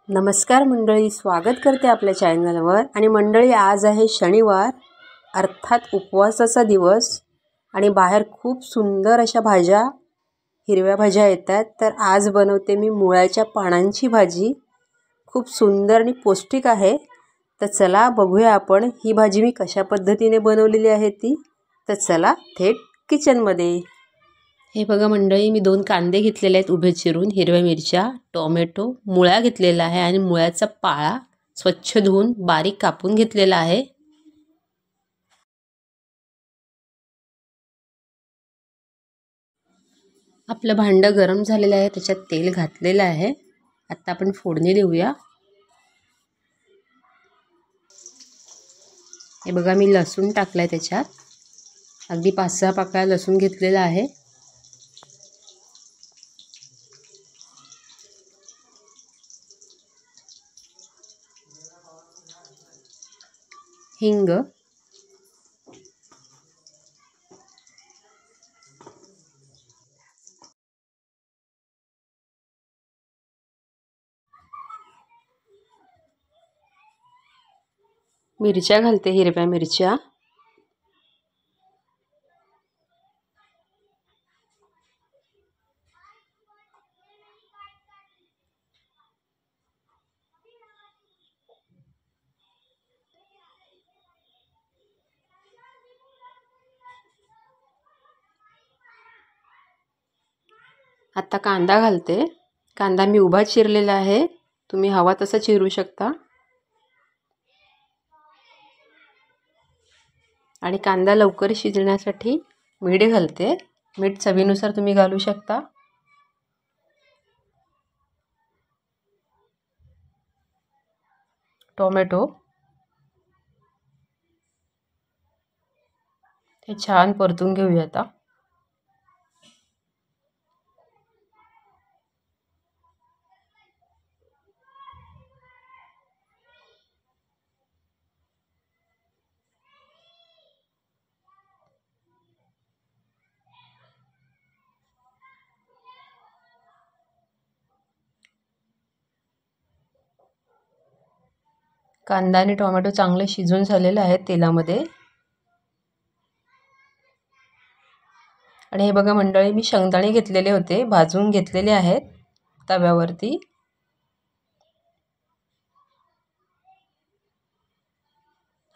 नमस्कार मंडळी, स्वागत करते आपल्या चॅनलवर। आणि मंडळी, आज आहे शनिवार, अर्थात उपवासाचा दिवस। आणि बाहेर खूप सुंदर अशा भाज्या, हिरव्या भाज्या येतात। तर आज बनवते मी मुळ्याच्या पानांची भाजी। खूप सुंदर आणि पौष्टिक आहे। तर चला बघूया आपण ही भाजी मी कशा पद्धतीने बनवलेली आहे ती। तर चला थेट किचनमध्ये। हे बघा मंडळी, मी 2 कांदे घेतलेले आहेत उभे चिरून, हिरव्या मिरच्या, टोमॅटो, मुळा घेतलेला आहे आणि मुळ्याचा पाळा स्वच्छ धुवून बारीक कापून घेतलेला आहे। आपलं भांडं गरम झालेलं आहे, त्याच्यात तेल घातलेलं आहे। आता आपण फोडणी देऊया। हे बघा, मी लसूण टाकलाय त्याच्यात, अगदी 5-6 पाकळ्या लसूण घेतलेला आहे। हिंग, मिरच्या घालते, हिरव्या मिरच्या, आता कांदा घालते। कांदा मी उभा चिरलेला आहे, तुम्ही हवा तसा चिरू शकता। आणि कांदा लवकर शिजण्यासाठी मीठ घालते। मीठ चवीनुसार तुम्ही घालू शकता। टोमॅटो हे छान परतून घेऊया आता। कांदा आणि टोमॅटो चांगले शिजून झालेले आहेत तेलामध्ये। आणि हे बघा मंडळी, मी शेंगदाणे घेतलेले होते, भाजून घेतलेले आहेत तव्यावरती।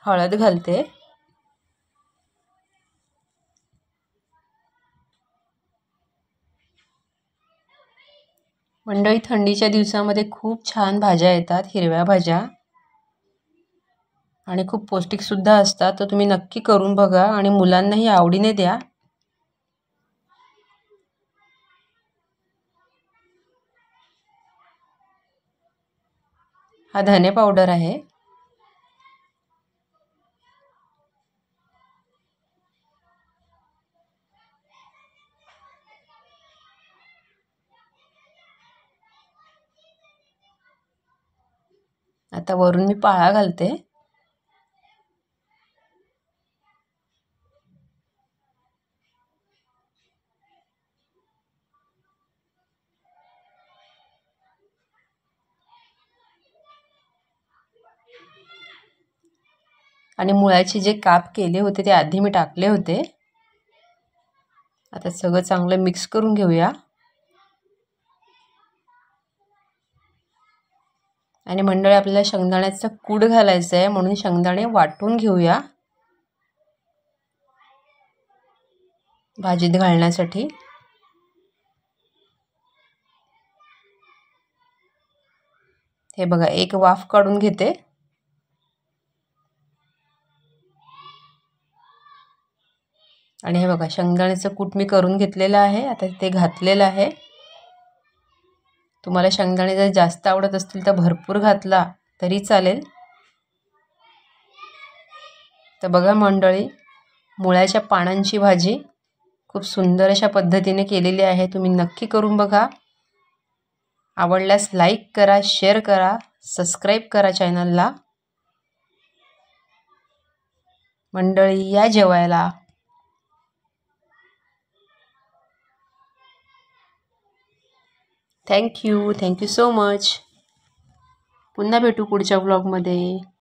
हळद घालते, मंडळी थंडीच्या दिवसामध्ये खूप छान भाज्या येतात, हिरव्या भाज्या, आणि खूप पौष्टिक सुद्धा असतात। तर तुम्ही नक्की करून बघा आणि मुलांनाही आवडीने द्या। हा धने पावडर आहे। आता वरून मी पाळा घालते। आणि मुळ्याचे जे काप केले होते ते आधी मी टाकले होते। आता सगळं चांगलं मिक्स करून घेऊया। आणि मंडळी, आपल्याला शेंगदाण्याचा कूट घालायचा आहे, म्हणून शेंगदाणे वाटून घेऊया भाजीत घालण्यासाठी। हे बघा, एक वाफ काढून घेते। आणि हे बघा, शेंगदाण्याचं कूट मी करून घेतलेलं आहे, आता ते घातलेलं आहे। तुम्हाला शेंगदाणे जर जास्त आवडत असतील तर भरपूर घातला तरी चालेल। तर बघा मंडळी, मुळ्याच्या पानांची भाजी खूप सुंदर अशा पद्धतीने केलेली आहे। तुम्ही नक्की करून बघा। आवडल्यास लाईक करा, शेअर करा, सबस्क्राईब करा चॅनलला। मंडळी, या जेवायला। Thank you so much. पुन्हा भेटू पुढच्या व्लॉगमध्ये.